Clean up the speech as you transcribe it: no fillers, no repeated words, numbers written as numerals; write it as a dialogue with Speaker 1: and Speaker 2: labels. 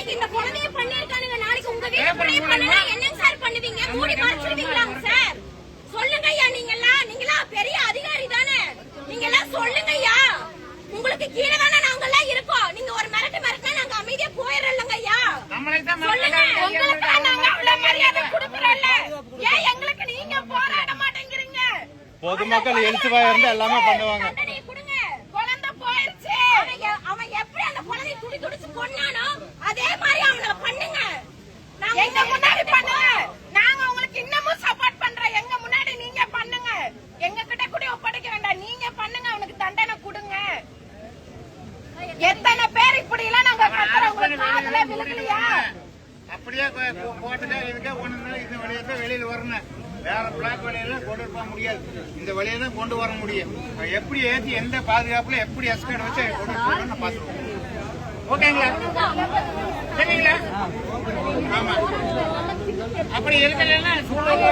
Speaker 1: இன்னைக்கு இந்த குழந்தைய பண்ணிருக்கானுங்க, நாளைக்கு உங்க வீட்டுக்குள்ளே பண்ணா என்னங்க சார் பண்ணுவீங்க? மூடி மறைச்சிடுவீங்களாங்க சார்? சொல்லுங்க ஐயா, நீங்களா பெரிய அதிகாரி தானே, நீங்க எல்லாம் சொல்லுங்க ஐயா. உங்களுக்கு கீழே தானே நாங்க எல்லாம் இருக்கோம். நீங்க ஒரு மிரட்டினா நாங்க அமைதியா போயிடறோம்லங்க ஐயா. சொல்லுங்க, உங்களுக்கு நாங்க அவ்வளவு மரியாதை கொடுக்கறோம்ல, ஏன் எங்களுக்கு நீங்க போராட மாட்டேங்கிறீங்க?
Speaker 2: பொதுமக்கள் எழுச்சிவா இருந்து எல்லாமே பண்ணுவாங்க.
Speaker 1: கொடுங்க, குழந்தை போயிருச்சு, அவன் எப்படி அந்த குழந்தைய துடி துடிச்சு கொன்னானோ அதே மாதிரி அவனை பண்ணுங்க. எங்க முன்னாடி பண்ணுங்க, நாங்க உங்களுக்கு இன்னமும் சப்போர்ட் பண்றோம். எங்க முன்னாடி நீங்க பண்ணுங்க, எங்க கிட்ட கூட ஒப்படைக்க வேண்டாம், நீங்க பண்ணுங்க, அவனுக்கு தண்டனை கொடுங்க. எத்தனை பேர் இப்படி எல்லாம் நாங்க கத்துறோம், உங்களுக்கு காதுல விழுகலையா?
Speaker 2: அப்படியே போட்டுட்டே இதுக்கே ஒண்ணு இந்த வழியா தான் வெளியில வரணும். வேற பிளாக் வழியில கொண்டு போக முடியாது, இந்த வழியை தான் கொண்டு வர முடியும். எப்படி ஏற்றி எந்த பாதுகாப்புல எப்படி எஸ்கேட் வச்சு கொண்டு போகணும்னு பாத்துருவோம். ஓகேங்களா? சரிங்களா? ஆமா, அப்படி இருக்கலன்னா சூழல்